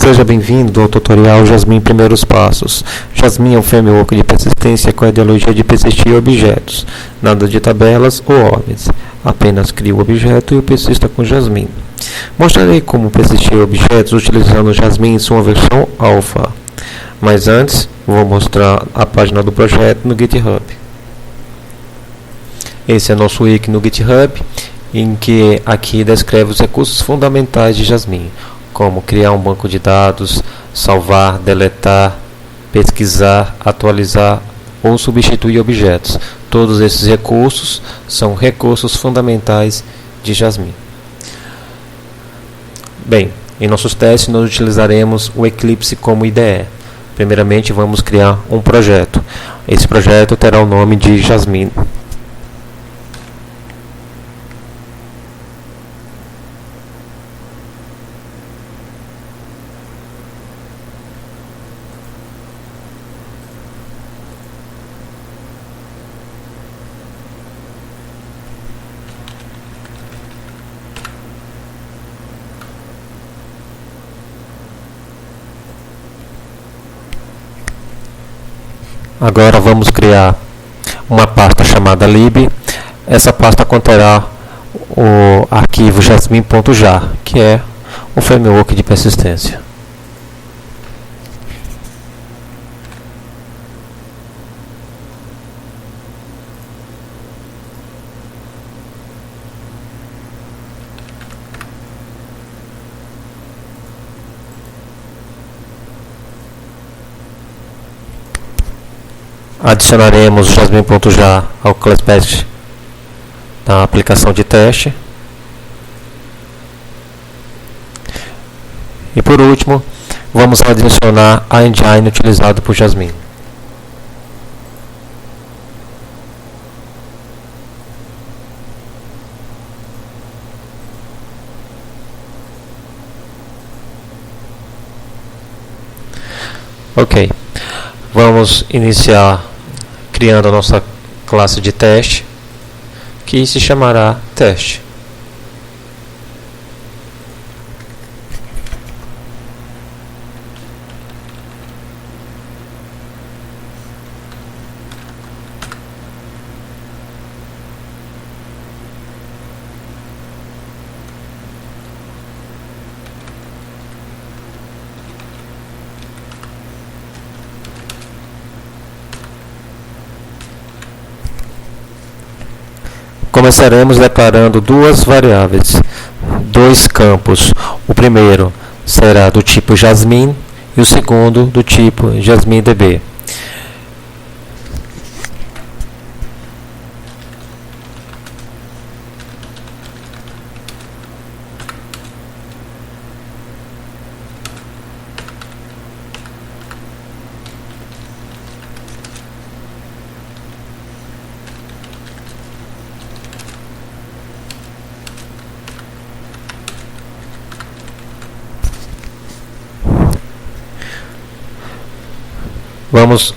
Seja bem-vindo ao tutorial Jasmine Primeiros Passos. Jasmine é um framework de persistência com a ideologia de persistir objetos. Nada de tabelas ou ordens. Apenas crie o objeto e o persista com Jasmine. Mostrarei como persistir objetos utilizando Jasmine em sua versão alpha. Mas antes, vou mostrar a página do projeto no GitHub. Esse é nosso wiki no GitHub, em que aqui descreve os recursos fundamentais de Jasmine, como criar um banco de dados, salvar, deletar, pesquisar, atualizar ou substituir objetos. Todos esses recursos são recursos fundamentais de Jasmine. Bem, em nossos testes nós utilizaremos o Eclipse como IDE. Primeiramente vamos criar um projeto. Esse projeto terá o nome de Jasmine. Agora vamos criar uma pasta chamada lib. Essa pasta conterá o arquivo jasmine.jar, que é um framework de persistência. Adicionaremos o jasmine.jar ao class da aplicação de teste. E por último, vamos adicionar a engine utilizada por Jasmine. Ok, vamos iniciar criando a nossa classe de teste, que se chamará teste. Começaremos declarando duas variáveis, dois campos. O primeiro será do tipo Jasmine e o segundo do tipo JasmineDB. Vamos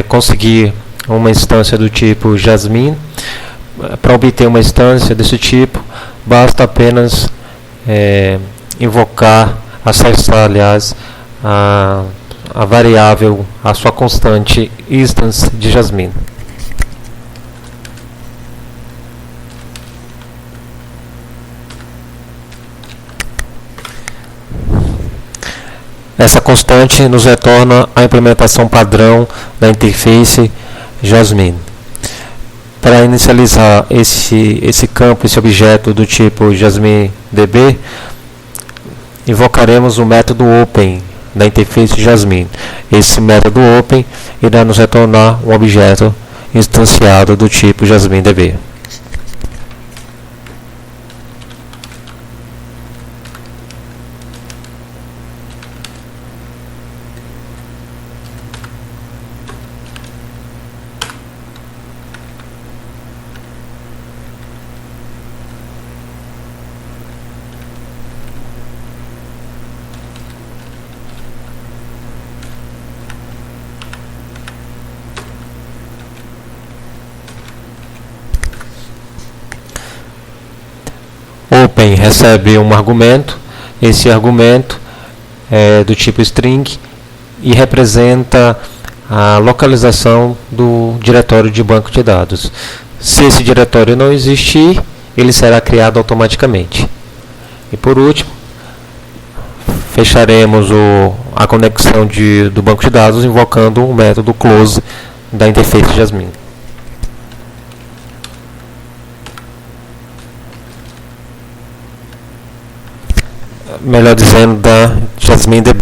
conseguir uma instância do tipo Jasmine. Para obter uma instância desse tipo, basta apenas invocar, acessar, aliás, a variável, a sua constante instance de Jasmine. Essa constante nos retorna a implementação padrão da interface Jasmine. Para inicializar esse campo, esse objeto do tipo JasmineDB, invocaremos o método open da interface Jasmine. Esse método open irá nos retornar um objeto instanciado do tipo JasmineDB. Open recebe um argumento. Esse argumento do tipo string e representa a localização do diretório de banco de dados. Se esse diretório não existir, ele será criado automaticamente. E por último, fecharemos a conexão do banco de dados invocando o método close da interface Jasmine. Melhor dizendo, da Jasmine DB.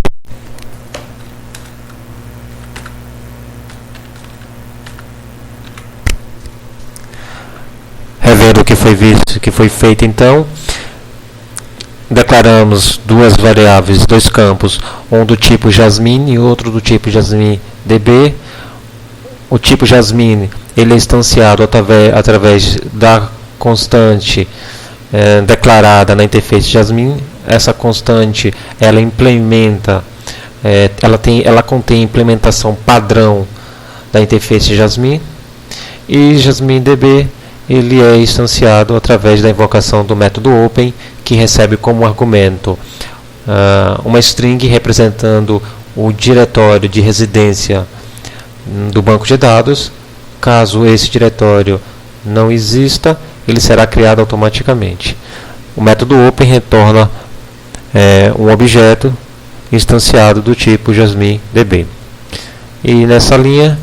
Revendo o que foi visto, o que foi feito, então, declaramos duas variáveis, dois campos, um do tipo Jasmine e outro do tipo Jasmine DB. O tipo Jasmine ele é instanciado através da constante declarada na interface Jasmine. Essa constante ela implementa, ela contém implementação padrão da interface Jasmine. E Jasmine DB ele é instanciado através da invocação do método open, que recebe como argumento uma string representando o diretório de residência do banco de dados. Caso esse diretório não exista, ele será criado automaticamente. O método open retorna um objeto instanciado do tipo Jasmine DB. E nessa linha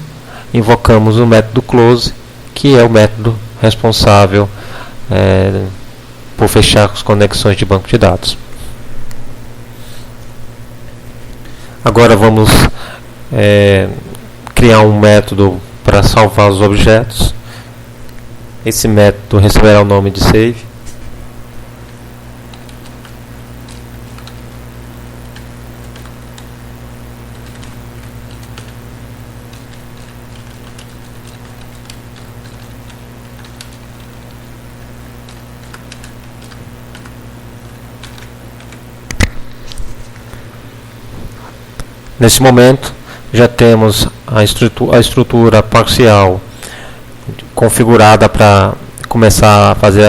invocamos o método close, que é o método responsável por fechar as conexões de banco de dados. Agora vamos criar um método para salvar os objetos. Esse método receberá o nome de save. Nesse momento, já temos a estrutura parcial configurada para começar a fazer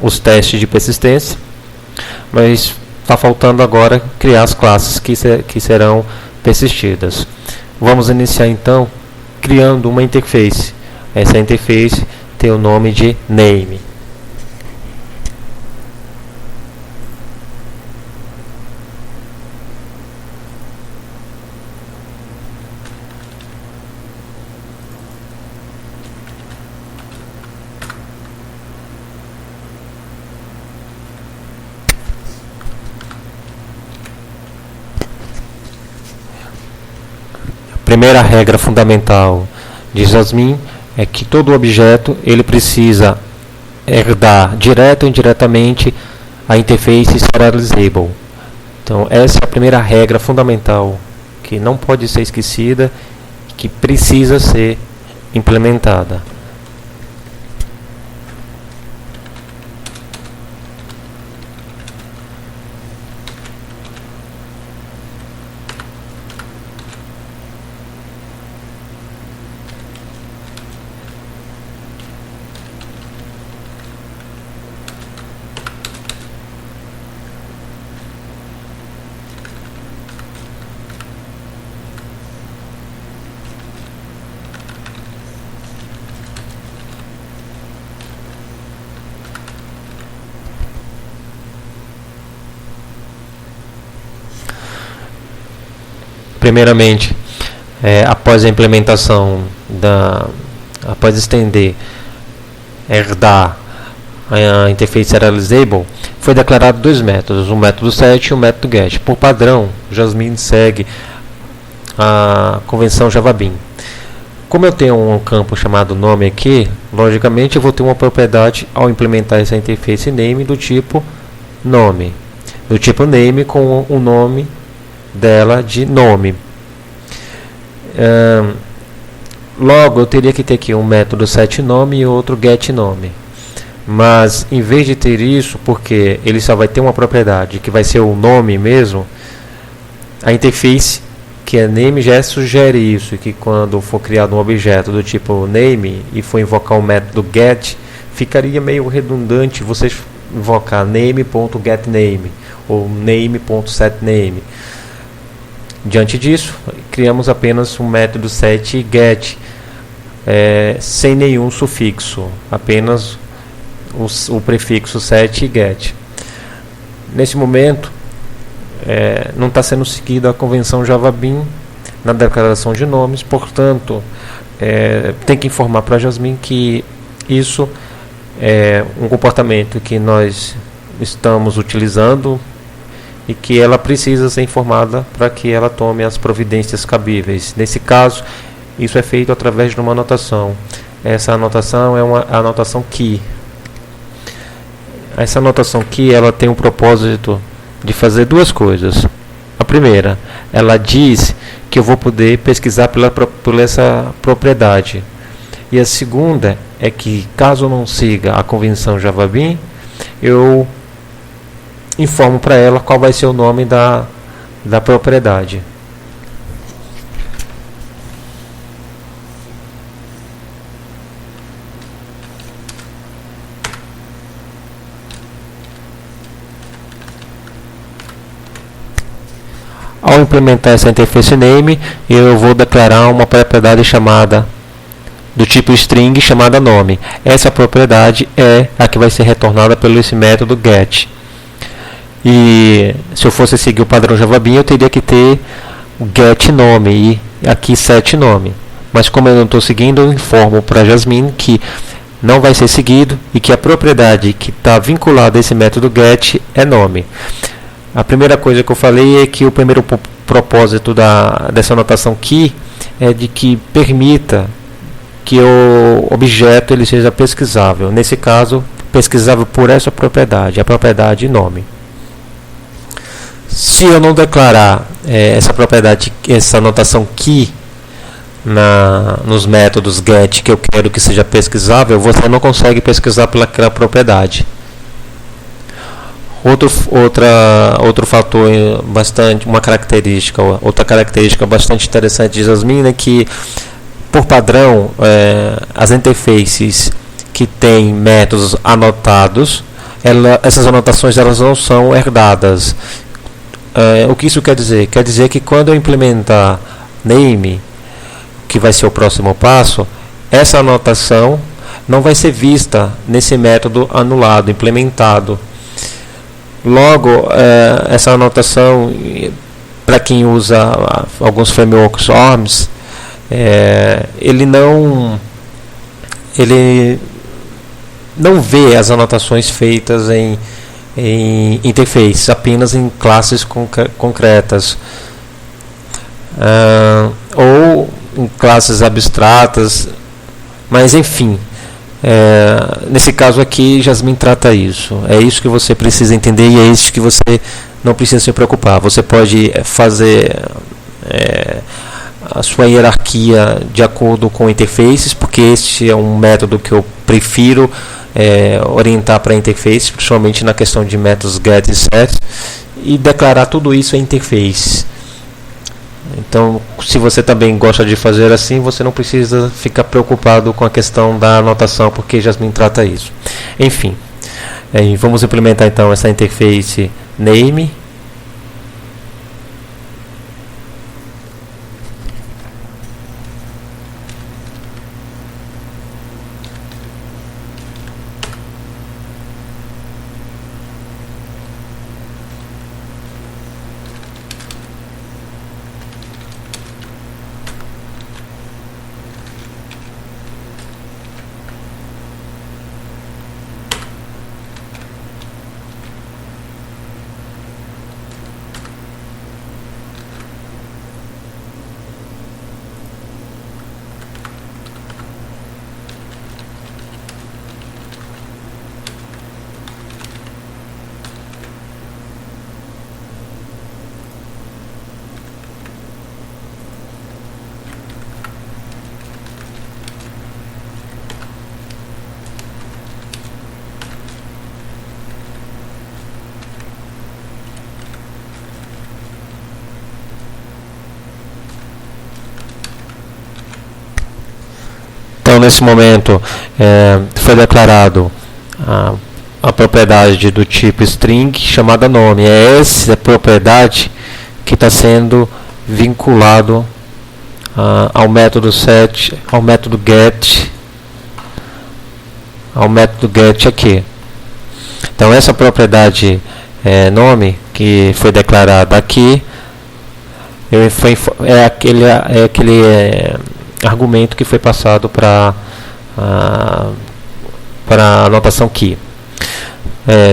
os testes de persistência, mas está faltando agora criar as classes que serão persistidas. Vamos iniciar então criando uma interface. Essa interface tem o nome de name. Primeira regra fundamental de Jasmine é que todo objeto ele precisa herdar direto ou indiretamente a interface serializable. Então essa é a primeira regra fundamental que não pode ser esquecida, que precisa ser implementada. Primeiramente, após a implementação após estender, herdar a interface serializable, foi declarado dois métodos, o método set e o método get. Por padrão, Jasmine segue a convenção JavaBean. Como eu tenho um campo chamado nome aqui, logicamente eu vou ter uma propriedade ao implementar essa interface name do tipo nome, com o nome dela de nome. Logo eu teria que ter aqui um método setNome e outro getNome, mas em vez de ter isso, porque ele só vai ter uma propriedade que vai ser o nome mesmo, a interface que é name já sugere isso, que quando for criado um objeto do tipo name e for invocar o método get, ficaria meio redundante você invocar name.getName ou name.setName. Diante disso, criamos apenas um método setGet, sem nenhum sufixo, apenas o prefixo setGet. Nesse momento, não está sendo seguida a convenção JavaBeans na declaração de nomes, portanto, tem que informar para a Jasmine que isso é um comportamento que nós estamos utilizando e que ela precisa ser informada para que ela tome as providências cabíveis. Nesse caso, isso é feito através de uma anotação. Essa anotação é uma anotação key. Essa anotação key, ela tem o propósito de fazer duas coisas. A primeira, ela diz que eu vou poder pesquisar por essa propriedade. E a segunda é que, caso eu não siga a convenção JavaBeans, eu informo para ela qual vai ser o nome da propriedade. Ao implementar essa interface name, eu vou declarar uma propriedade chamada do tipo string chamada nome. Essa propriedade é a que vai ser retornada pelo esse método get. E se eu fosse seguir o padrão JavaBeans, eu teria que ter o get nome e aqui set nome. Mas como eu não estou seguindo, eu informo para a Jasmine que não vai ser seguido e que a propriedade que está vinculada a esse método get é nome. A primeira coisa que eu falei é que o primeiro propósito dessa anotação key é de que permita que o objeto ele seja pesquisável. Nesse caso, pesquisável por essa propriedade, a propriedade nome. Se eu não declarar essa propriedade, essa anotação key nos métodos get que eu quero que seja pesquisável, você não consegue pesquisar pelaquela propriedade. Outro fator outra característica bastante interessante de Jasmine é que, por padrão, as interfaces que têm métodos anotados, essas anotações elas não são herdadas. O que isso quer dizer? Quer dizer que quando eu implementar name, que vai ser o próximo passo, essa anotação não vai ser vista nesse método anulado, implementado. Logo, essa anotação, para quem usa alguns frameworks ORMs, ele não vê as anotações feitas em interfaces, apenas em classes concretas, ou em classes abstratas, mas enfim. Nesse caso aqui, Jasmine trata isso. É isso que você precisa entender e é isso que você não precisa se preocupar. Você pode fazer a sua hierarquia de acordo com interfaces, porque este é um método que eu prefiro orientar para interface, principalmente na questão de métodos get e set, e declarar tudo isso em interface. Então, se você também gosta de fazer assim, você não precisa ficar preocupado com a questão da anotação, porque Jasmine trata isso. Enfim, vamos implementar então essa interface name. Então, nesse momento, foi declarado a propriedade do tipo string chamada nome. É essa propriedade que está sendo vinculado ao método set, ao método get aqui. Então essa propriedade nome que foi declarada aqui é aquele argumento que foi passado para a anotação key.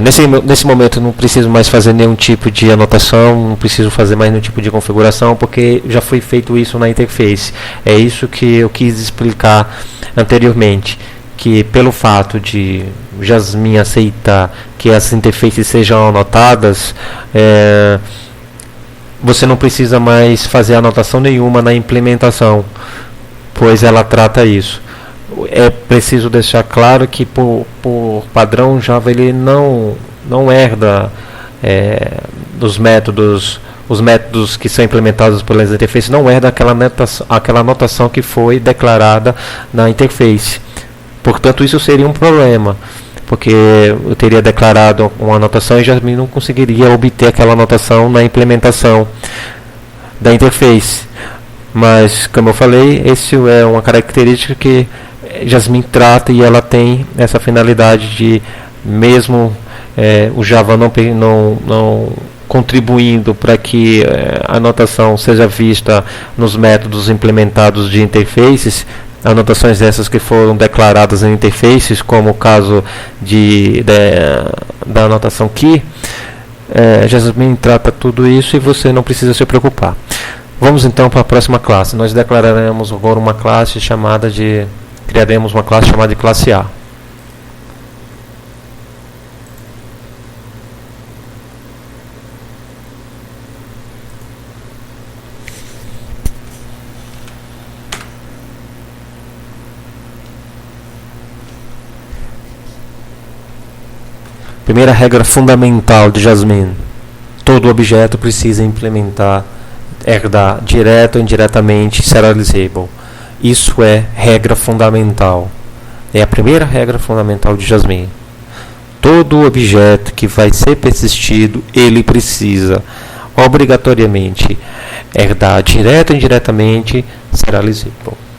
Nesse momento eu não preciso mais fazer nenhum tipo de anotação, não preciso fazer mais nenhum tipo de configuração, porque já foi feito isso na interface. É isso que eu quis explicar anteriormente, que pelo fato de Jasmine aceitar que as interfaces sejam anotadas, você não precisa mais fazer anotação nenhuma na implementação, pois ela trata isso. É preciso deixar claro que por padrão Java ele não herda dos métodos, os métodos que são implementados pelas interfaces não herda aquela anotação que foi declarada na interface. Portanto, isso seria um problema, porque eu teria declarado uma anotação e Jasmine não conseguiria obter aquela anotação na implementação da interface. Mas, como eu falei, esse é uma característica que Jasmine trata, e ela tem essa finalidade de, mesmo o Java não contribuindo para que a anotação seja vista nos métodos implementados de interfaces, anotações essas que foram declaradas em interfaces, como o caso da anotação key, Jasmine trata tudo isso e você não precisa se preocupar. Vamos então para a próxima classe. Nós declararemos agora uma classe chamada de... criaremos uma classe chamada de classe A. Primeira regra fundamental de Jasmine: todo objeto precisa herdar direto ou indiretamente serializable. Isso é regra fundamental. É a primeira regra fundamental de Jasmine. Todo objeto que vai ser persistido, ele precisa obrigatoriamente herdar direto ou indiretamente serializable.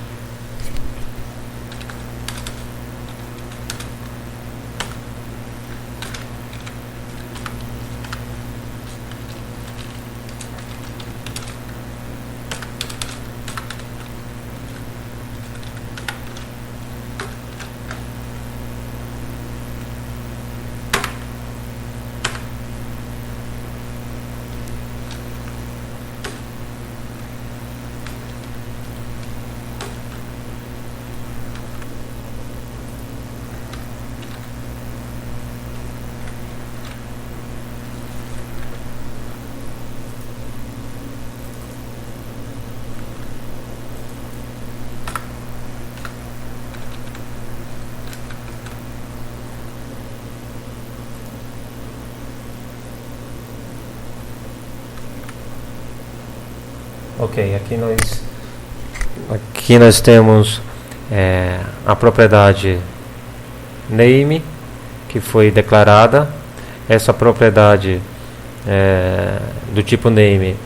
Ok, aqui nós temos a propriedade name, que foi declarada. Essa propriedade do tipo name,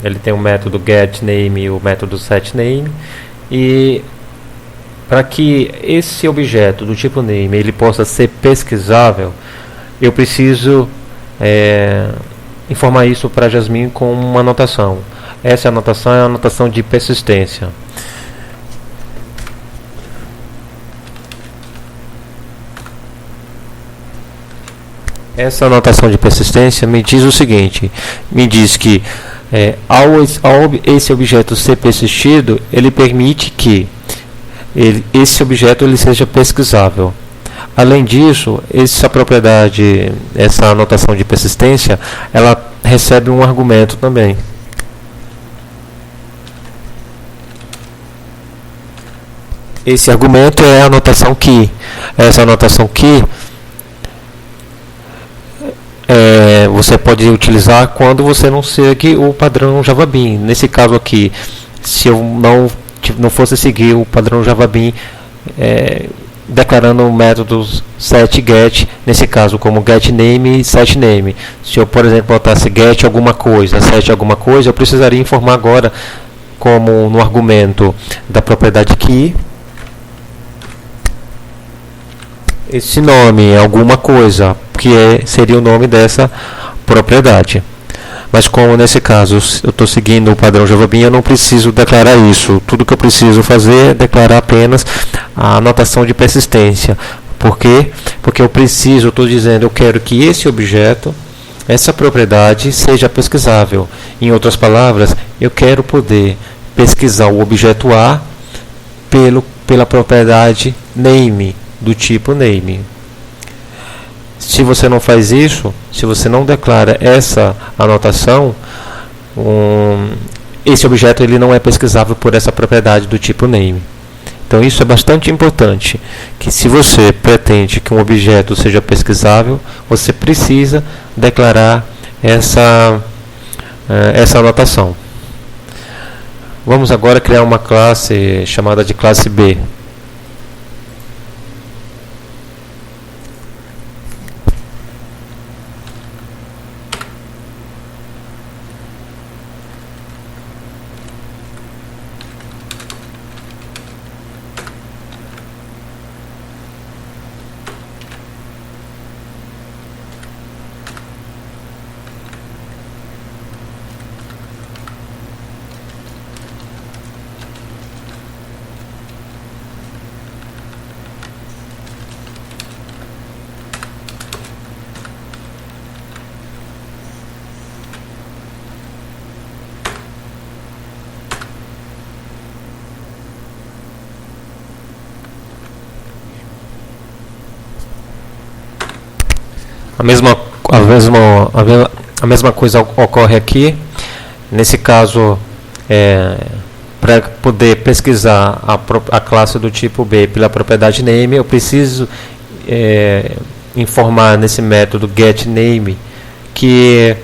ele tem o método getName e o método setName, e para que esse objeto do tipo name ele possa ser pesquisável, eu preciso informar isso para Jasmine com uma anotação. Essa anotação é a anotação de persistência. Essa anotação de persistência me diz o seguinte: me diz que ao esse objeto ser persistido, ele permite que esse objeto ele seja pesquisável. Além disso, essa anotação de persistência, ela recebe um argumento também. Esse argumento é a anotação key. Essa anotação key você pode utilizar quando você não segue o padrão JavaBean. Nesse caso aqui, se eu não fosse seguir o padrão JavaBean declarando métodos setGet, nesse caso como getName e setName. Se eu, por exemplo, botasse get alguma coisa, set alguma coisa, eu precisaria informar agora, como no argumento da propriedade key, esse nome, alguma coisa, que seria o nome dessa propriedade. Mas como nesse caso eu estou seguindo o padrão JavaBeans, eu não preciso declarar isso. Tudo que eu preciso fazer é declarar apenas a anotação de persistência. Por quê? Porque eu estou dizendo, eu quero que esse objeto, essa propriedade, seja pesquisável. Em outras palavras, eu quero poder pesquisar o objeto A pela propriedade name, do tipo name. Se você não faz isso, se você não declara essa anotação, esse objeto ele não é pesquisável por essa propriedade do tipo name. Então isso é bastante importante, que se você pretende que um objeto seja pesquisável, você precisa declarar essa anotação. Vamos agora criar uma classe chamada de classe B. A mesma coisa ocorre aqui. Nesse caso, para poder pesquisar a classe do tipo B pela propriedade name, eu preciso informar nesse método getName que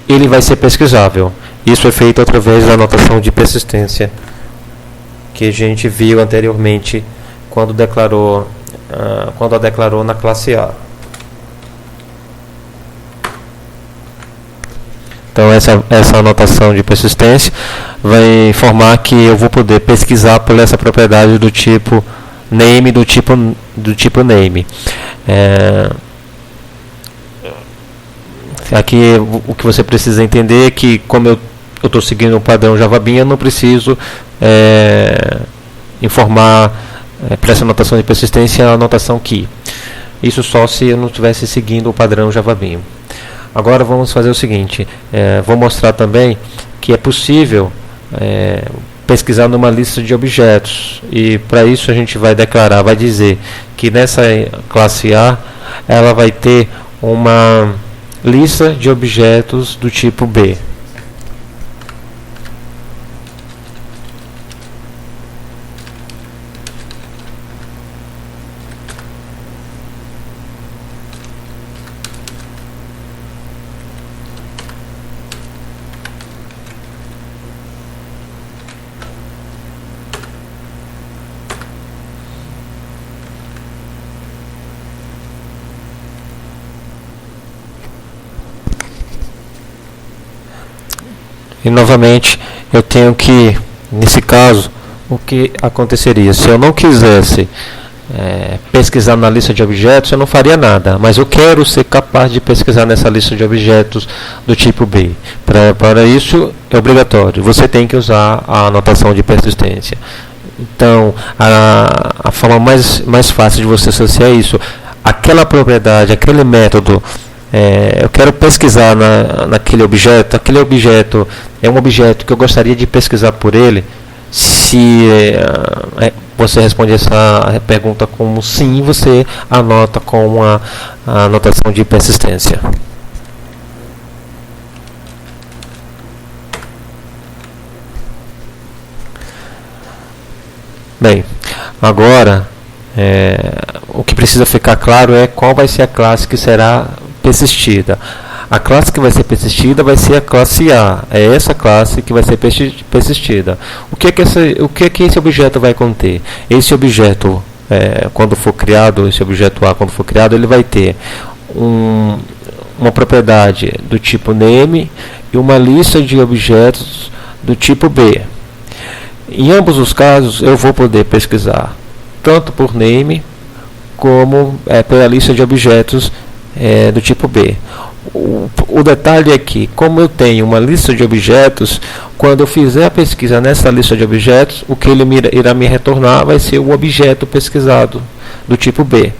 ele vai ser pesquisável. Isso é feito através da anotação de persistência que a gente viu anteriormente quando a declarou na classe A. Então essa anotação de persistência vai informar que eu vou poder pesquisar por essa propriedade do tipo name, do tipo name. Aqui o que você precisa entender é que, como eu estou seguindo o padrão JavaBeans, eu não preciso informar para essa anotação de persistência a anotação key. Isso só se eu não estivesse seguindo o padrão JavaBeans. Agora vamos fazer o seguinte, vou mostrar também que é possível pesquisar numa lista de objetos, e para isso a gente vai dizer que nessa classe A ela vai ter uma lista de objetos do tipo B. E novamente eu tenho que, nesse caso, o que aconteceria? Se eu não quisesse pesquisar na lista de objetos, eu não faria nada, mas eu quero ser capaz de pesquisar nessa lista de objetos do tipo B. Para isso é obrigatório, você tem que usar a anotação de persistência. Então, a forma mais fácil de você associar isso, aquela propriedade, aquele método, eu quero pesquisar naquele objeto, aquele objeto é um objeto que eu gostaria de pesquisar por ele. Se você responde essa pergunta como sim, você anota com a anotação de persistência. Bem, agora o que precisa ficar claro é qual vai ser a classe que será persistida. A classe que vai ser persistida vai ser a classe A. É essa classe que vai ser persistida. O que é que esse objeto vai conter? Esse objeto quando for criado, esse objeto A, quando for criado, ele vai ter uma propriedade do tipo name e uma lista de objetos do tipo B. Em ambos os casos, eu vou poder pesquisar tanto por name como pela lista de objetos do tipo B. O detalhe é que, como eu tenho uma lista de objetos, quando eu fizer a pesquisa nessa lista de objetos, o que ele irá me retornar vai ser o objeto pesquisado do tipo B.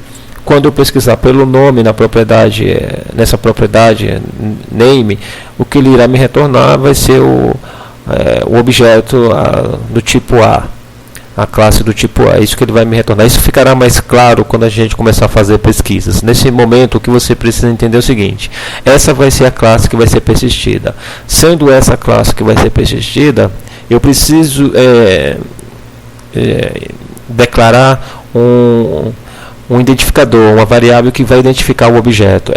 Quando eu pesquisar pelo nome nessa propriedade name, o que ele irá me retornar vai ser o objeto do tipo a classe do tipo A. É isso que ele vai me retornar. Isso ficará mais claro quando a gente começar a fazer pesquisas. Nesse momento, o que você precisa entender é o seguinte: essa vai ser a classe que vai ser persistida. Sendo essa classe que vai ser persistida, eu preciso declarar um identificador, uma variável que vai identificar o objeto.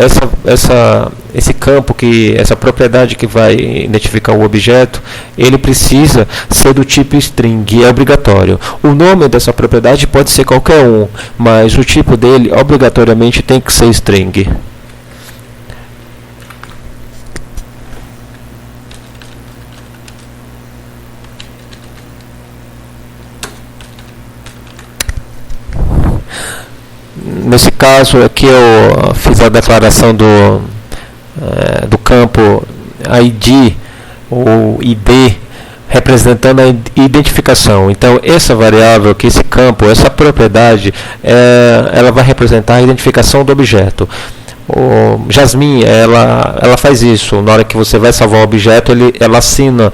Esse campo, essa propriedade que vai identificar o objeto, ele precisa ser do tipo string, é obrigatório. O nome dessa propriedade pode ser qualquer um, mas o tipo dele obrigatoriamente tem que ser string. Nesse caso aqui eu fiz a declaração do campo ID ou ID representando a identificação. Então essa variável aqui, esse campo, essa propriedade, ela vai representar a identificação do objeto. O Jasmine, ela faz isso. Na hora que você vai salvar o objeto, ela assina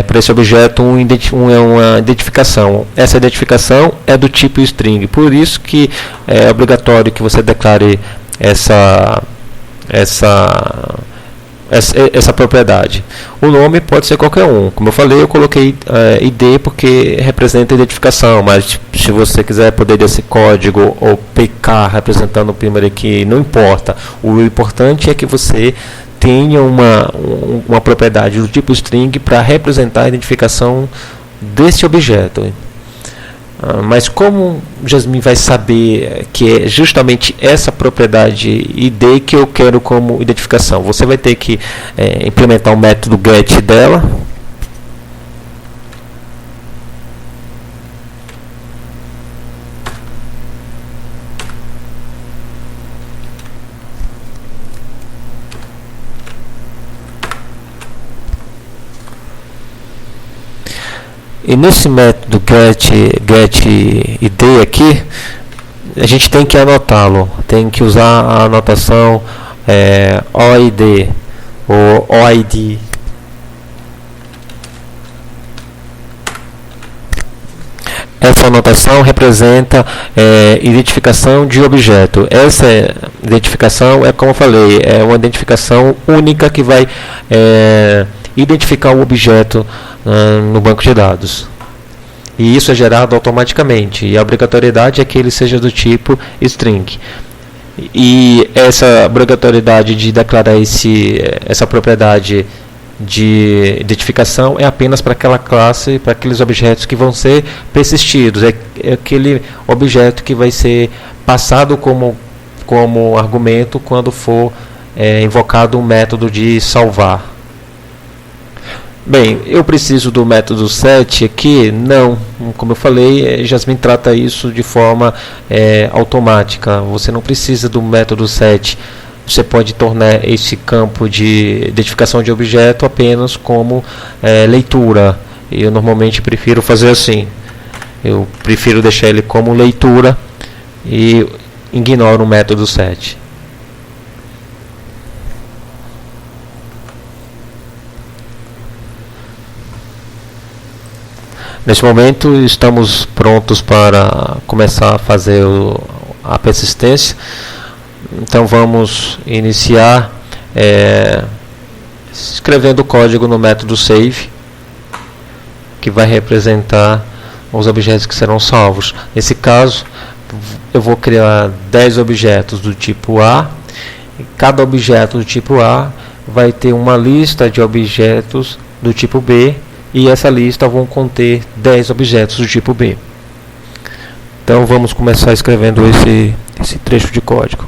para esse objeto uma identificação. Essa identificação é do tipo string, por isso que é obrigatório que você declare essa propriedade. O nome pode ser qualquer um. Como eu falei, eu coloquei ID porque representa a identificação, mas se você quiser poder desse código ou PK representando o primeiro aqui, não importa. O importante é que você tenha uma propriedade do tipo string para representar a identificação desse objeto. Mas como Jasmine vai saber que é justamente essa propriedade ID que eu quero como identificação? Você vai ter que implementar o método get dela. E nesse método getID aqui, a gente tem que anotá-lo, tem que usar a anotação OID ou OID. Essa anotação representa identificação de objeto. Essa identificação como eu falei, é uma identificação única que vai identificar o objeto no banco de dados. E isso é gerado automaticamente. E a obrigatoriedade é que ele seja do tipo string. E essa obrigatoriedade de declarar essa propriedade de identificação é apenas para aquela classe, para aqueles objetos que vão ser persistidos. É aquele objeto que vai ser passado como argumento quando for invocado um método de salvar. Bem, eu preciso do método set aqui? Não, como eu falei, Jasmine trata isso de forma automática. Você não precisa do método set. Você pode tornar esse campo de identificação de objeto apenas como leitura. Eu normalmente prefiro fazer assim. Eu prefiro deixar ele como leitura e ignoro o método set. Neste momento estamos prontos para começar a fazer a persistência. Então vamos iniciar escrevendo o código no método save, que vai representar os objetos que serão salvos. Nesse caso, eu vou criar 10 objetos do tipo A. E cada objeto do tipo A vai ter uma lista de objetos do tipo B. E essa lista vão conter 10 objetos do tipo B. Então vamos começar escrevendo esse trecho de código.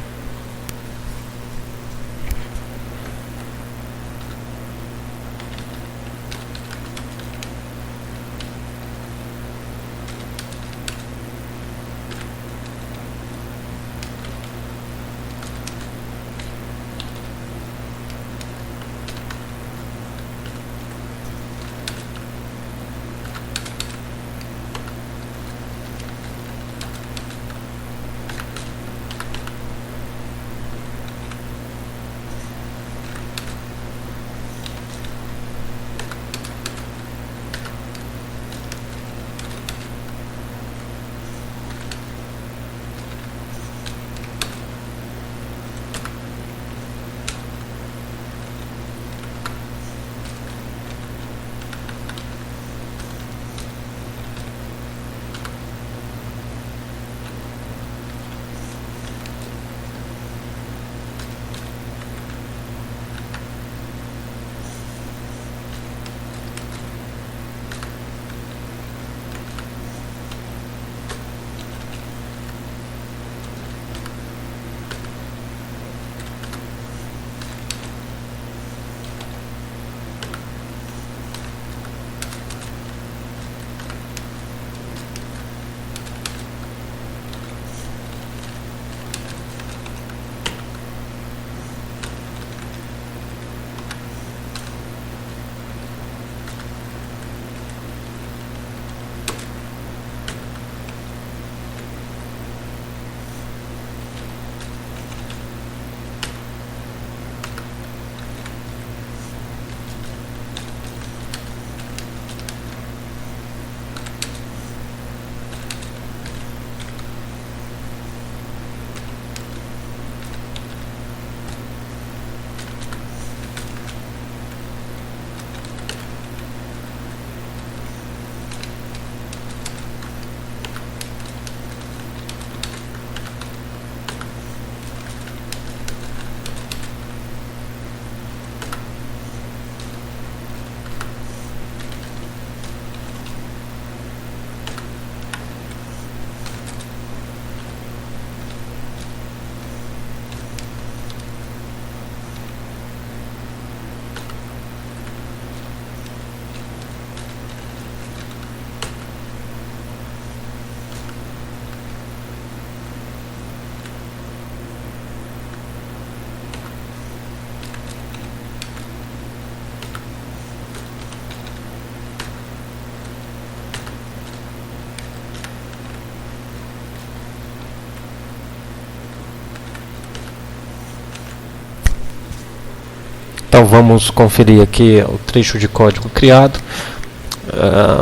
Então vamos conferir aqui o trecho de código criado.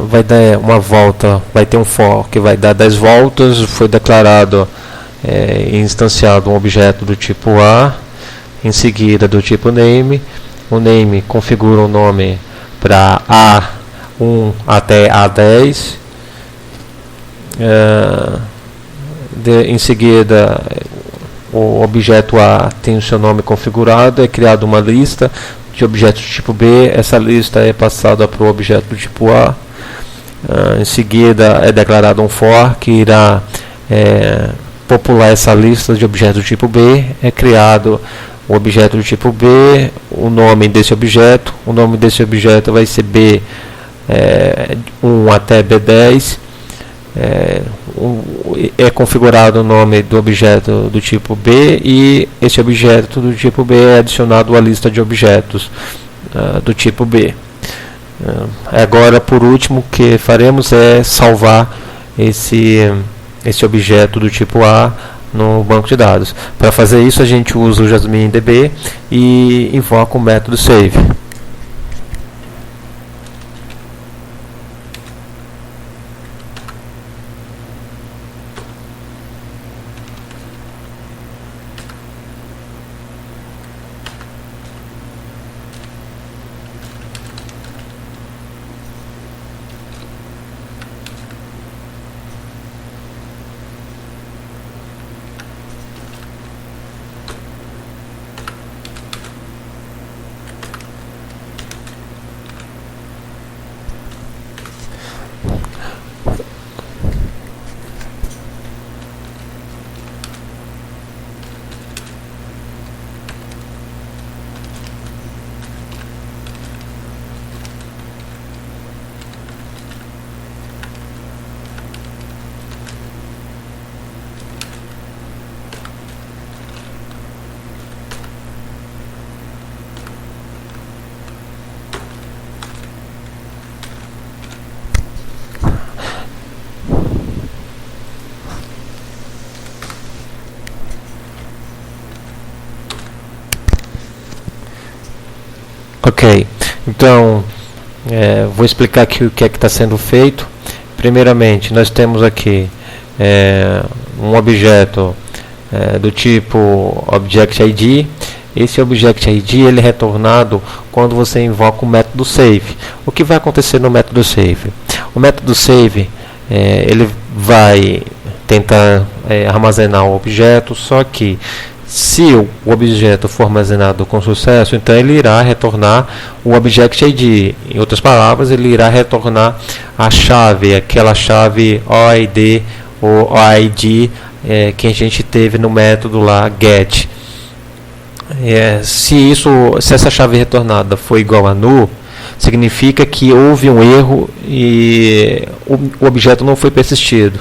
Vai dar uma volta, vai ter um for que vai dar 10 voltas. Foi declarado e instanciado um objeto do tipo A, em seguida do tipo name. O name configura o nome para A1 até A10. Em seguida, o objeto A tem o seu nome configurado, é criada uma lista de objetos do tipo B, essa lista é passada para o objeto do tipo A. Em seguida, é declarado um for que irá popular essa lista de objetos do tipo B, é criado o objeto do tipo B, o nome desse objeto vai ser B1 até B10. É configurado o nome do objeto do tipo B e esse objeto do tipo B é adicionado à lista de objetos do tipo B. Agora, por último, o que faremos é salvar esse objeto do tipo A no banco de dados. Para fazer isso, a gente usa o JasminDB e invoca o método save. Ok, então vou explicar aqui o que é que está sendo feito. Primeiramente, nós temos aqui um objeto do tipo ObjectID. Esse ObjectID ele é retornado quando você invoca o método save. O que vai acontecer no método save? O método save ele vai tentar armazenar o objeto, só que se o objeto for armazenado com sucesso, então ele irá retornar o ObjectID. Em outras palavras, ele irá retornar a chave, aquela chave OID ou OID que a gente teve no método lá get. Se essa chave retornada for igual a null, significa que houve um erro e o objeto não foi persistido.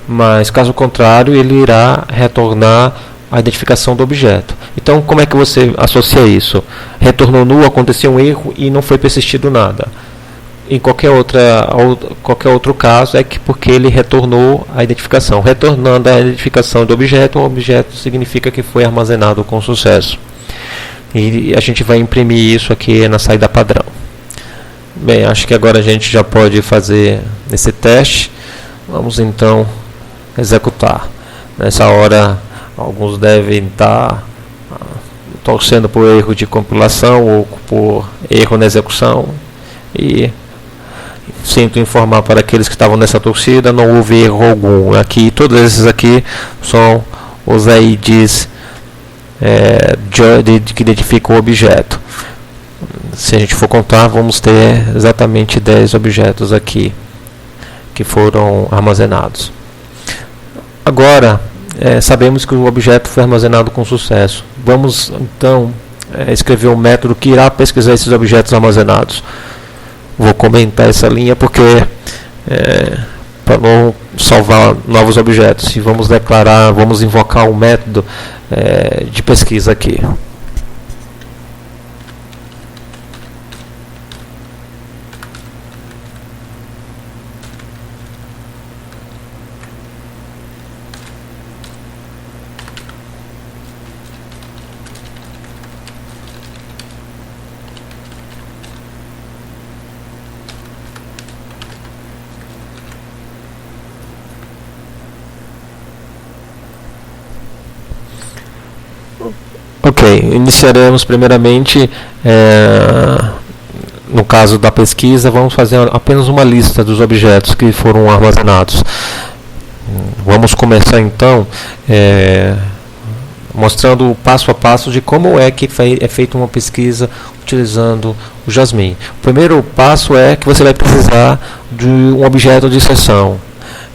Mas caso contrário, ele irá retornar a identificação do objeto. Então, como é que você associa isso? Retornou null, aconteceu um erro e não foi persistido nada. Em qualquer outro caso, é que porque ele retornou a identificação. Retornando a identificação do objeto, o objeto significa que foi armazenado com sucesso. E a gente vai imprimir isso aqui na saída padrão. Bem, acho que agora a gente já pode fazer esse teste. Vamos então executar. Nessa hora, alguns devem estar torcendo por erro de compilação ou por erro na execução. E sinto informar para aqueles que estavam nessa torcida, não houve erro algum. Aqui, todos esses aqui são os IDs que identificam o objeto. Se a gente for contar, vamos ter exatamente 10 objetos aqui que foram armazenados. Agora, sabemos que o objeto foi armazenado com sucesso. Vamos então escrever um método que irá pesquisar esses objetos armazenados. Vou comentar essa linha porque para não salvar novos objetos. E vamos invocar um método de pesquisa aqui. Ok, iniciaremos primeiramente, no caso da pesquisa, vamos fazer apenas uma lista dos objetos que foram armazenados. Vamos começar então mostrando o passo a passo de como é que é feita uma pesquisa utilizando o Jasmine. O primeiro passo é que você vai precisar de um objeto de sessão.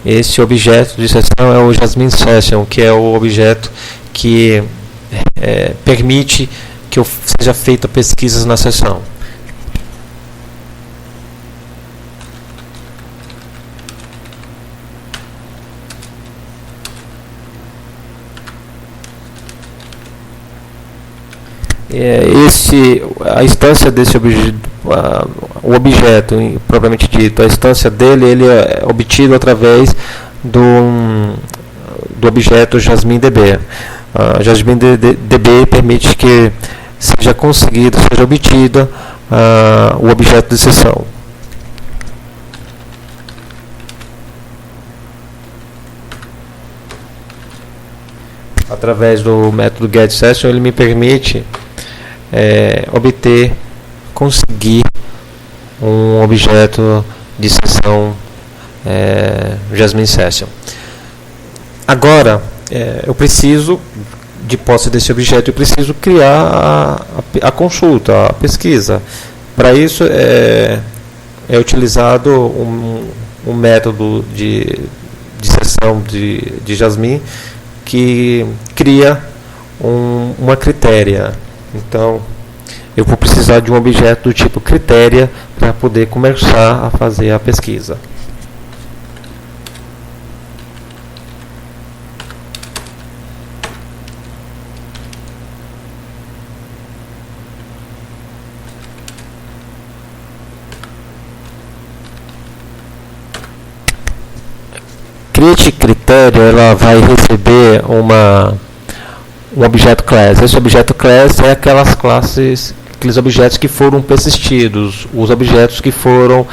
Esse objeto de sessão é o Jasmine Session, que é o objeto que permite que seja feita pesquisas na sessão. A instância desse o objeto propriamente dito, a instância dele, ele é obtido através do objeto JasmineDB. JasmineDB permite que seja obtida o objeto de sessão. Através do método getSession, ele me permite conseguir um objeto de sessão Jasmine Session. Agora, eu preciso, de posse desse objeto, eu preciso criar a consulta, a pesquisa. Para isso é utilizado um método de sessão de Jasmine que cria uma critéria. Então, eu vou precisar de um objeto do tipo critéria para poder começar a fazer a pesquisa. Create critério, ela vai receber um objeto class. Esse objeto class é aquelas classes aqueles objetos que foram persistidos, os objetos que foram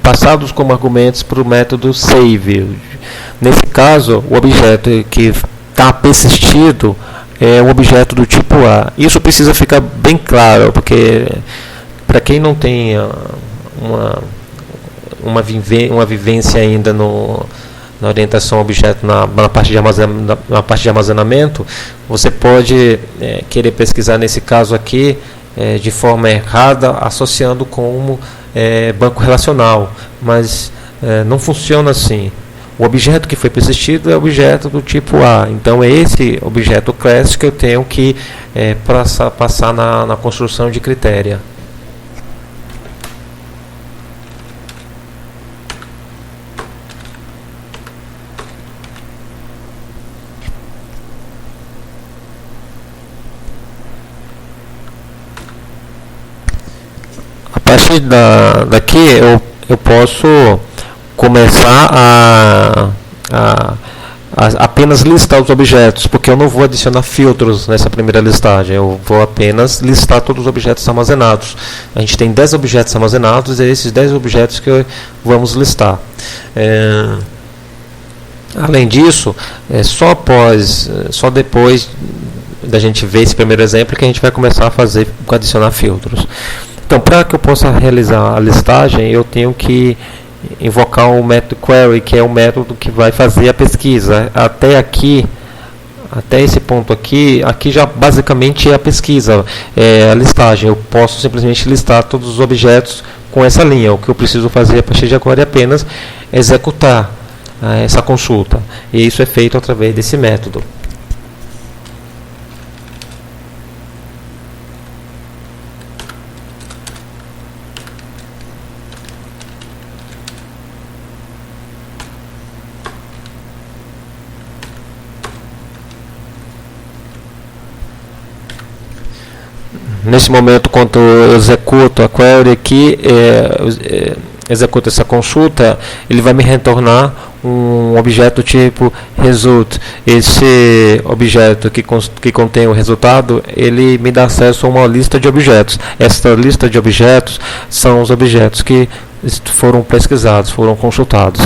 passados como argumentos para o método save. Nesse caso, o objeto que está persistido é um objeto do tipo A. Isso precisa ficar bem claro, porque para quem não tem uma vivência ainda na orientação a objeto na parte de armazenamento, você pode querer pesquisar nesse caso aqui de forma errada, associando como banco relacional, mas não funciona assim. O objeto que foi persistido é o objeto do tipo A. Então é esse objeto class que eu tenho que passar na construção de critério. A partir daqui eu posso começar a apenas listar os objetos, porque eu não vou adicionar filtros nessa primeira listagem, eu vou apenas listar todos os objetos armazenados. A gente tem 10 objetos armazenados, e é esses 10 objetos que vamos listar. Além disso, só depois da gente ver esse primeiro exemplo que a gente vai começar a adicionar filtros. Então, para que eu possa realizar a listagem, eu tenho que invocar o método query, que é o método que vai fazer a pesquisa. Até esse ponto aqui já basicamente é a pesquisa, é a listagem. Eu posso simplesmente listar todos os objetos com essa linha. O que eu preciso fazer a partir de agora é apenas executar essa consulta. E isso é feito através desse método. Nesse momento, quando eu executo a query aqui, executo essa consulta, ele vai me retornar um objeto tipo result. Esse objeto que contém o resultado, ele me dá acesso a uma lista de objetos. Essa lista de objetos são os objetos que foram pesquisados, foram consultados.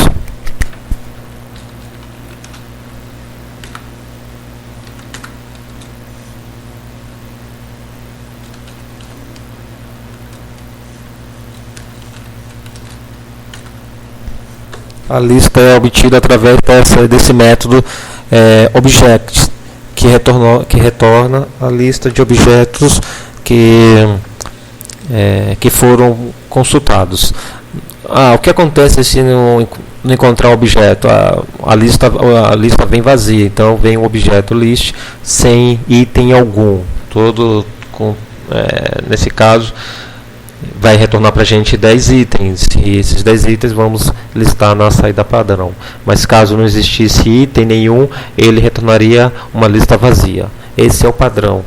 A lista é obtida através desse método object, que retorna a lista de objetos que foram consultados. O que acontece se não encontrar o objeto? A lista vem vazia, então vem o objeto list sem item algum. Nesse caso, vai retornar para a gente 10 itens, e esses 10 itens vamos listar na saída padrão. Mas caso não existisse item nenhum, ele retornaria uma lista vazia. Esse é o padrão.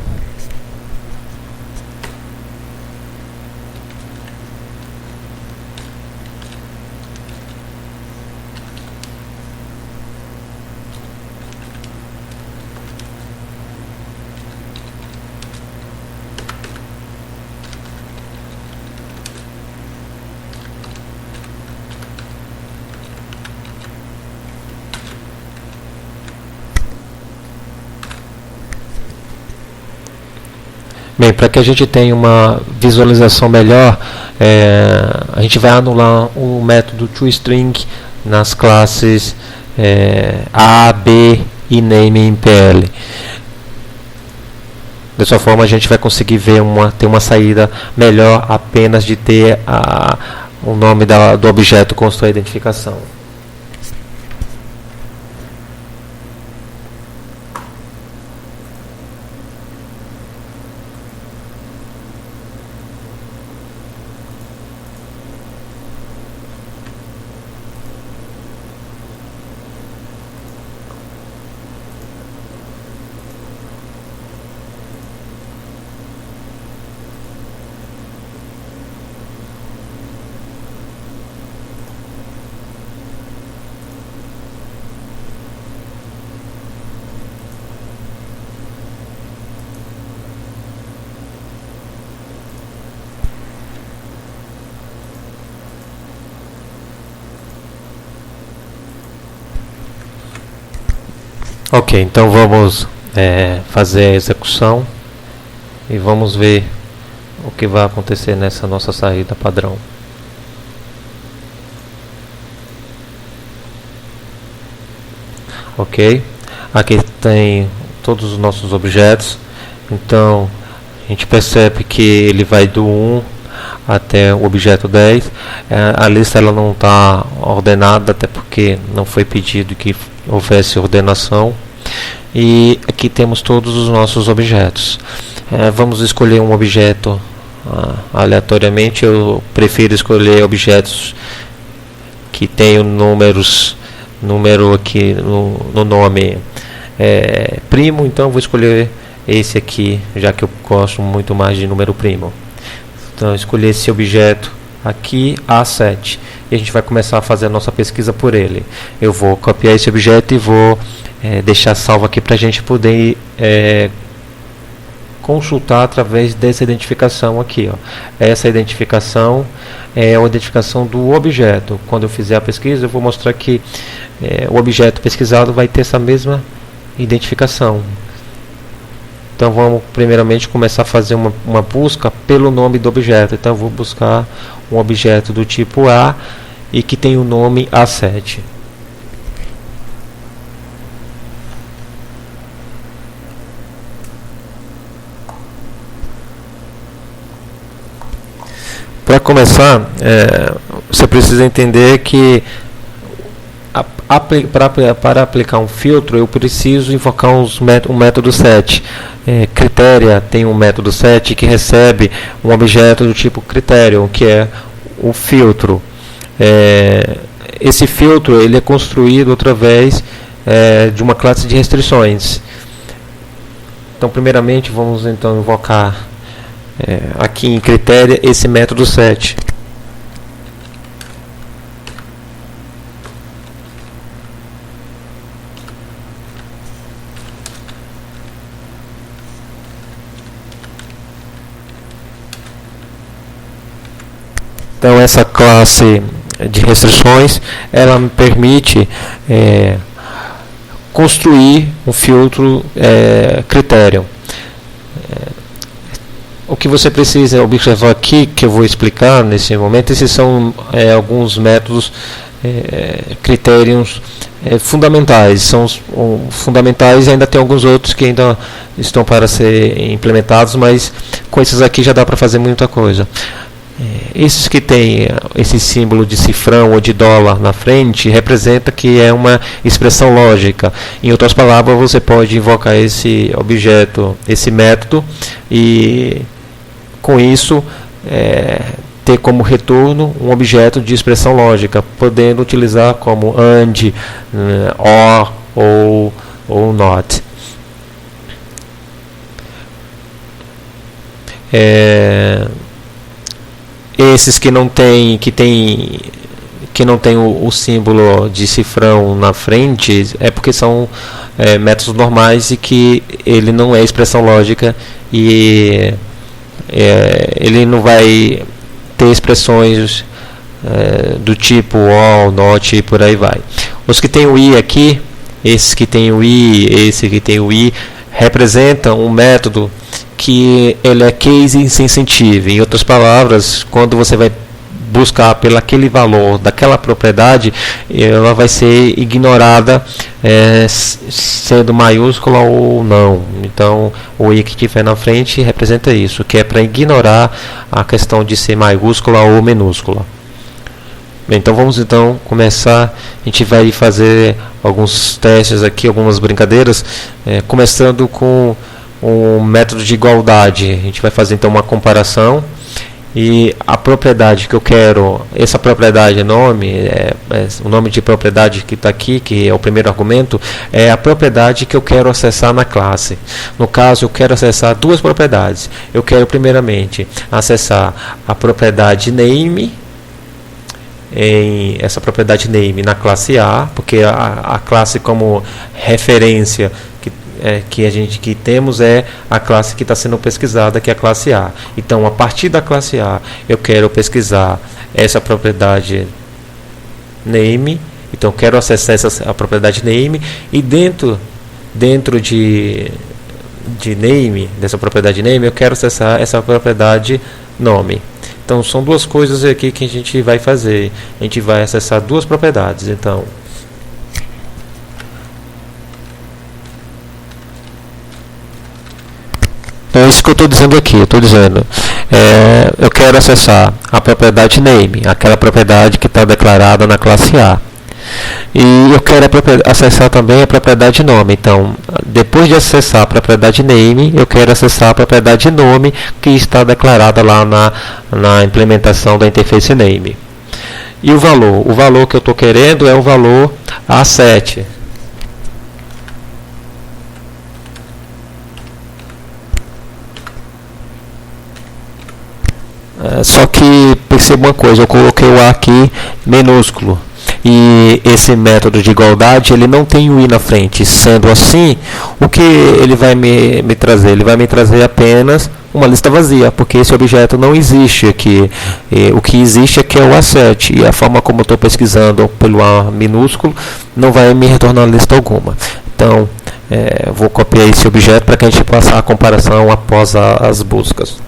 Bem, para que a gente tenha uma visualização melhor, a gente vai anular o método toString nas classes A, B e name em PL. Dessa forma a gente vai conseguir ter uma saída melhor apenas de ter o nome do objeto com sua identificação. Ok, então vamos fazer a execução e vamos ver o que vai acontecer nessa nossa saída padrão. Ok, aqui tem todos os nossos objetos, então a gente percebe que ele vai do 1 até o objeto 10. A lista ela não está ordenada, até porque não foi pedido que houvesse ordenação. E aqui temos todos os nossos objetos. Vamos escolher um objeto aleatoriamente. Eu prefiro escolher objetos que tenham número aqui no nome primo, então vou escolher esse aqui, já que eu gosto muito mais de número primo. Então escolher esse objeto aqui, A7, e a gente vai começar a fazer a nossa pesquisa por ele. Eu vou copiar esse objeto e vou deixar salvo aqui para a gente poder consultar através dessa identificação aqui, ó. Essa identificação é a identificação do objeto. Quando eu fizer a pesquisa, eu vou mostrar que o objeto pesquisado vai ter essa mesma identificação. Então vamos primeiramente começar a fazer uma busca pelo nome do objeto. Então eu vou buscar um objeto do tipo A e que tem o nome A7. Para começar, você precisa entender que para aplicar um filtro eu preciso invocar um método set. Critéria tem um método set que recebe um objeto do tipo critério, que é o filtro. Esse filtro ele é construído através de uma classe de restrições. Então primeiramente vamos então invocar aqui em critério esse método set. Então essa classe de restrições ela me permite construir um filtro critério. O que você precisa observar aqui, que eu vou explicar nesse momento, esses são alguns métodos critérios fundamentais. São fundamentais e ainda tem alguns outros que ainda estão para ser implementados, mas com esses aqui já dá para fazer muita coisa. Esses que tem esse símbolo de cifrão ou de dólar na frente representa que é uma expressão lógica. Em outras palavras, você pode invocar esse objeto, esse método, e com isso ter como retorno um objeto de expressão lógica, podendo utilizar como AND, OR ou NOT. Esses que não tem o símbolo de cifrão na frente é porque são métodos normais e que ele não é expressão lógica e ele não vai ter expressões do tipo all, not e por aí vai. Os que tem o i aqui, esses que tem o i, esse que tem o i, representam um método que ele é case insensitive. Em outras palavras, quando você vai buscar pelo aquele valor daquela propriedade, ela vai ser ignorada, sendo maiúscula ou não. Então o i que tiver na frente representa isso, que é para ignorar a questão de ser maiúscula ou minúscula. Bem, então vamos então começar. A gente vai fazer alguns testes aqui, algumas brincadeiras, começando com o método de igualdade. A gente vai fazer então uma comparação e a propriedade que eu quero, essa propriedade o nome de propriedade que está aqui, que é o primeiro argumento, é a propriedade que eu quero acessar na classe. No caso, eu quero acessar duas propriedades. Eu quero primeiramente acessar a propriedade name, essa propriedade name na classe A, porque a classe como referência que temos é a classe que está sendo pesquisada, que é a classe A. Então, a partir da classe A, eu quero pesquisar essa propriedade name. Então, quero acessar a propriedade name, e dentro dentro de name, dessa propriedade name, eu quero acessar essa propriedade nome. Então são duas coisas aqui que a gente vai fazer. A gente vai acessar duas propriedades. Então é isso que eu estou dizendo aqui. Eu estou dizendo, eu quero acessar a propriedade name, aquela propriedade que está declarada na classe A. E eu quero acessar também a propriedade nome. Então, depois de acessar a propriedade name, eu quero acessar a propriedade nome que está declarada lá na implementação da interface name. E o valor? O valor que eu estou querendo é o valor A7. Só que perceba uma coisa, eu coloquei o A aqui minúsculo. E esse método de igualdade, ele não tem o i na frente. Sendo assim, o que ele vai me trazer? Ele vai me trazer apenas uma lista vazia, porque esse objeto não existe aqui. O que existe aqui é o A7. E a forma como eu estou pesquisando pelo A minúsculo, não vai me retornar lista alguma. Então, vou copiar esse objeto para que a gente faça a comparação após as buscas.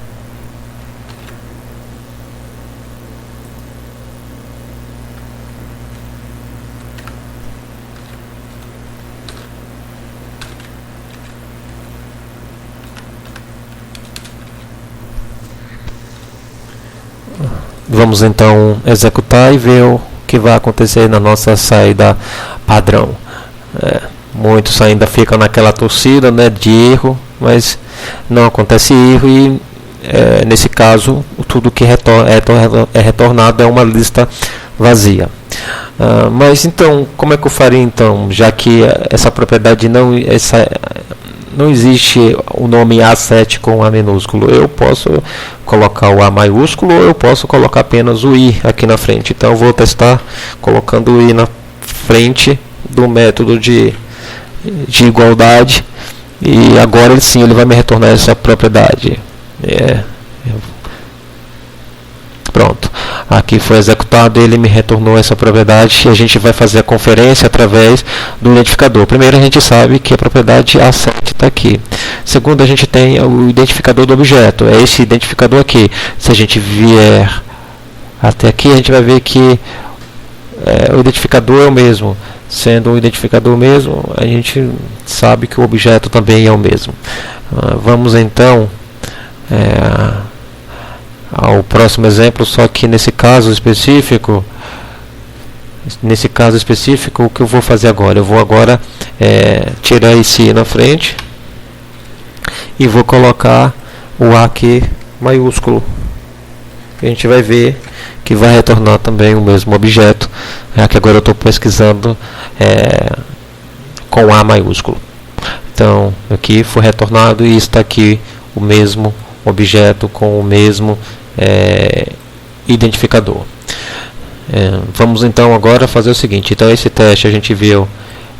Vamos então executar e ver o que vai acontecer na nossa saída padrão. Muitos ainda ficam naquela torcida, né, de erro, mas não acontece erro e nesse caso tudo que é retornado é uma lista vazia. Mas então, como é que eu faria então, já que essa propriedade não existe o nome A7 com A minúsculo? Eu posso colocar o A maiúsculo ou eu posso colocar apenas o I aqui na frente. Então eu vou testar colocando o I na frente do método de igualdade e agora sim ele vai me retornar essa propriedade. Pronto, aqui foi executado, ele me retornou essa propriedade e a gente vai fazer a conferência através do identificador. Primeiro, a gente sabe que a propriedade A7 está aqui. Segundo, a gente tem o identificador do objeto, é esse identificador aqui. Se a gente vier até aqui, a gente vai ver que o identificador é o mesmo. Sendo o identificador mesmo, a gente sabe que o objeto também é o mesmo. Vamos então ao próximo exemplo, só que nesse caso específico, o que eu vou fazer agora? Eu vou agora tirar esse I na frente e vou colocar o A aqui maiúsculo. A gente vai ver que vai retornar também o mesmo objeto, que agora eu estou pesquisando com A maiúsculo. Então, aqui foi retornado e está aqui o mesmo objeto com o mesmo identificador. Vamos então agora fazer o seguinte. Então esse teste a gente viu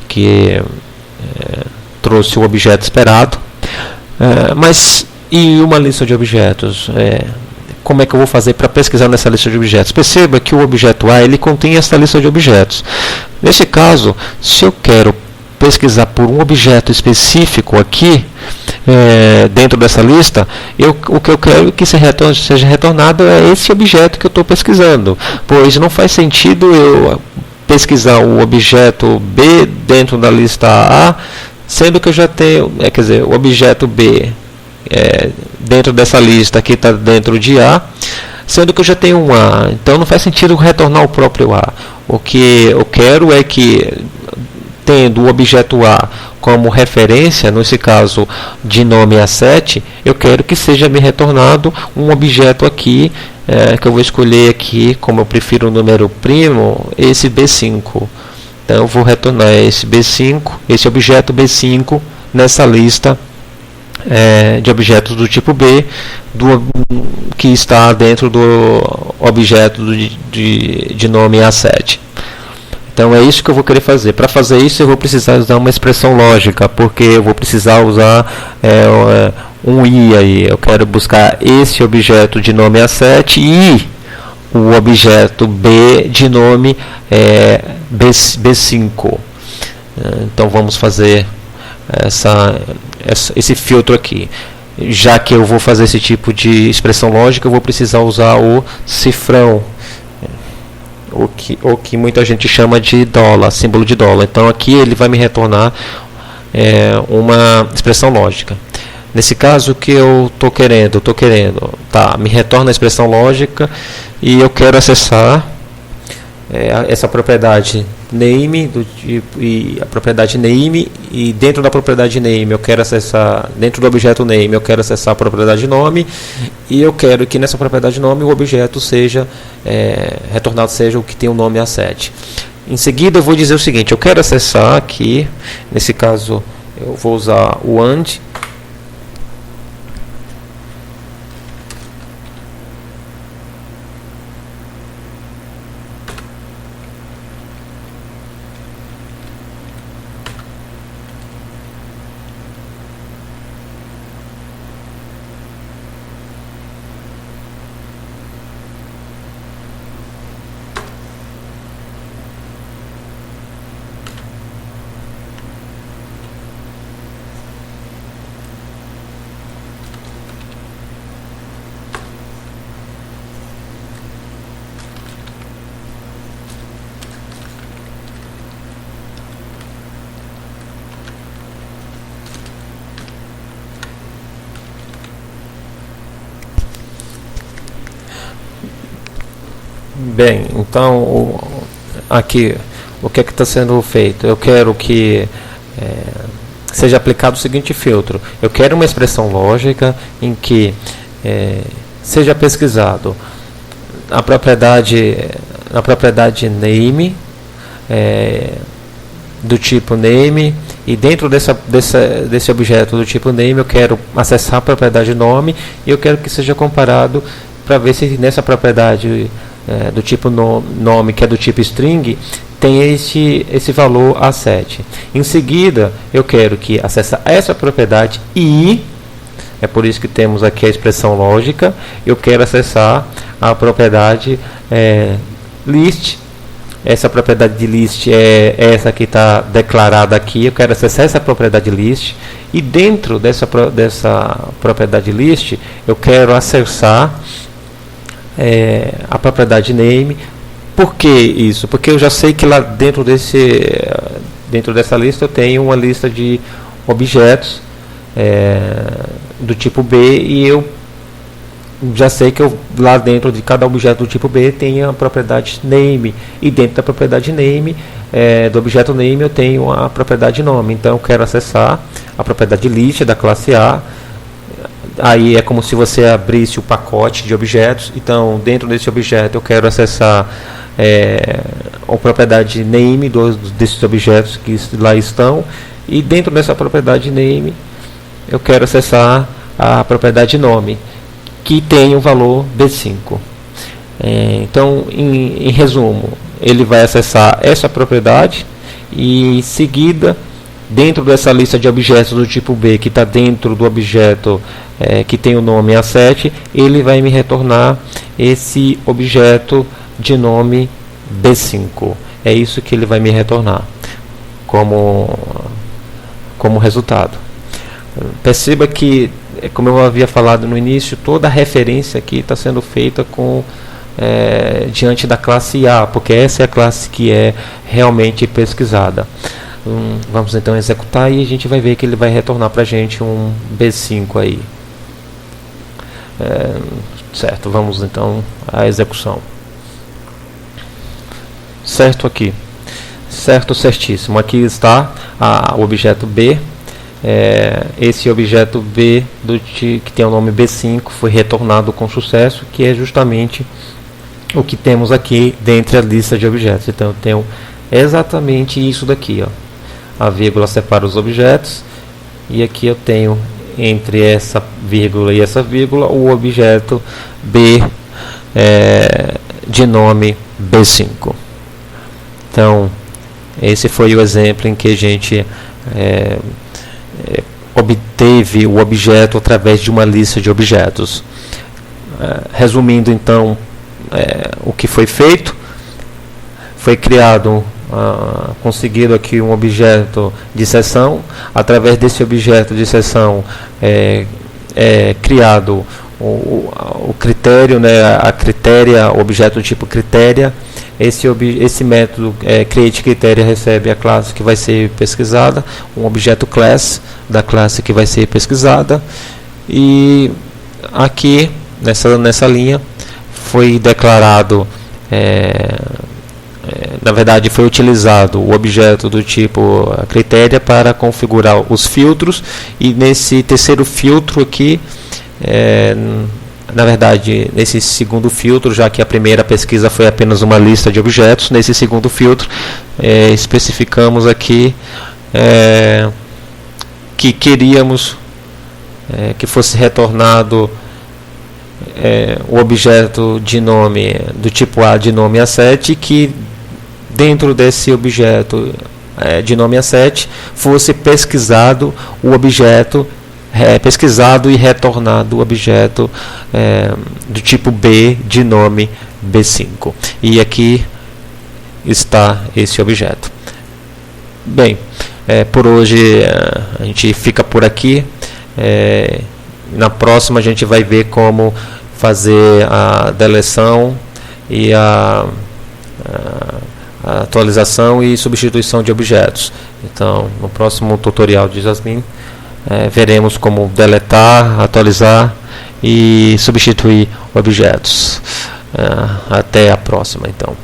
que trouxe o objeto esperado, mas e uma lista de objetos? Como é que eu vou fazer para pesquisar nessa lista de objetos? Perceba que o objeto A ele contém essa lista de objetos. Nesse caso, se eu quero pesquisar por um objeto específico aqui dentro dessa lista, o que eu quero que seja retornado é esse objeto que eu estou pesquisando, pois não faz sentido eu pesquisar o objeto B dentro da lista A, sendo que eu já tenho, quer dizer, o objeto B dentro dessa lista que está dentro de A, sendo que eu já tenho um A, então não faz sentido retornar o próprio A. O que eu quero é que, tendo o objeto A como referência, nesse caso de nome A7, eu quero que seja me retornado um objeto aqui, que eu vou escolher aqui, como eu prefiro o número primo, esse B5. Então eu vou retornar esse B5, esse objeto B5 nessa lista de objetos do tipo B, que está dentro do objeto de nome A7. Então é isso que eu vou querer fazer. Para fazer isso eu vou precisar usar uma expressão lógica, porque eu vou precisar usar um i aí. Eu quero buscar esse objeto de nome A7 e o objeto B de nome B5. Então vamos fazer esse filtro aqui. Já que eu vou fazer esse tipo de expressão lógica, eu vou precisar usar o cifrão, o que muita gente chama de dólar, símbolo de dólar. Então aqui ele vai me retornar uma expressão lógica. Nesse caso, o que eu estou querendo? Me retorna a expressão lógica e eu quero acessar essa propriedade name do tipo, e a propriedade name, e dentro da propriedade name eu quero acessar, dentro do objeto name eu quero acessar a propriedade nome, e eu quero que nessa propriedade nome o objeto seja retornado seja o que tem o nome asset. Em seguida eu vou dizer o seguinte: eu quero acessar aqui, nesse caso eu vou usar o AND. Bem, então aqui o que é que está sendo feito? Eu quero que seja aplicado o seguinte filtro: eu quero uma expressão lógica em que seja pesquisado a propriedade name, do tipo name, e dentro desse objeto do tipo name eu quero acessar a propriedade nome, e eu quero que seja comparado para ver se nessa propriedade do tipo nome, que é do tipo string, tem esse valor asset. Em seguida, eu quero que acesse essa propriedade e, é por isso que temos aqui a expressão lógica, eu quero acessar a propriedade list. Essa propriedade de list é essa que está declarada aqui. Eu quero acessar essa propriedade list, e dentro dessa propriedade list eu quero acessar a propriedade name. Por que isso? Porque eu já sei que lá dentro dessa lista eu tenho uma lista de objetos do tipo B, e eu já sei que lá dentro de cada objeto do tipo B tem a propriedade name, e dentro da propriedade name do objeto name eu tenho a propriedade nome. Então eu quero acessar a propriedade list da classe A. Aí é como se você abrisse o pacote de objetos. Então, dentro desse objeto eu quero acessar a propriedade name desses objetos que lá estão, e dentro dessa propriedade name eu quero acessar a propriedade nome, que tem o valor B5. Então, em resumo, ele vai acessar essa propriedade, e em seguida, dentro dessa lista de objetos do tipo B, que está dentro do objeto que tem o nome asset, ele vai me retornar esse objeto de nome B5. É isso que ele vai me retornar como resultado. Perceba que, como eu havia falado no início, toda a referência aqui está sendo feita diante da classe A, porque essa é a classe que é realmente pesquisada. Vamos então executar, e a gente vai ver que ele vai retornar para a gente um B5 aí. Certo, vamos então à execução. Certo aqui. Certíssimo. Aqui está o objeto B. Esse objeto B que tem o nome B5 foi retornado com sucesso, que é justamente o que temos aqui dentro da lista de objetos. Então eu tenho exatamente isso daqui, ó. A vírgula separa os objetos, e aqui eu tenho entre essa vírgula e essa vírgula o objeto B de nome B5. Então esse foi o exemplo em que a gente obteve o objeto através de uma lista de objetos. Resumindo então, o que foi feito: foi criado conseguido aqui um objeto de seção. Através desse objeto de seção criado o critério, né, a critéria, o objeto do tipo critéria. Esse método createCritéria recebe a classe que vai ser pesquisada, um objeto class da classe que vai ser pesquisada, e aqui nessa linha foi declarado, na verdade foi utilizado o objeto do tipo critéria para configurar os filtros, e nesse terceiro filtro aqui, na verdade, nesse segundo filtro, já que a primeira pesquisa foi apenas uma lista de objetos, nesse segundo filtro especificamos aqui que queríamos que fosse retornado o objeto de nome do tipo A de nome A7, que dentro desse objeto de nome A7 fosse pesquisado o objeto pesquisado e retornado o objeto do tipo B de nome B5. E aqui está esse objeto. Bem, por hoje a gente fica por aqui. Na próxima a gente vai ver como fazer a deleção e a atualização e substituição de objetos. Então, no próximo tutorial de Jasmine, veremos como deletar, atualizar e substituir objetos. Até a próxima, então.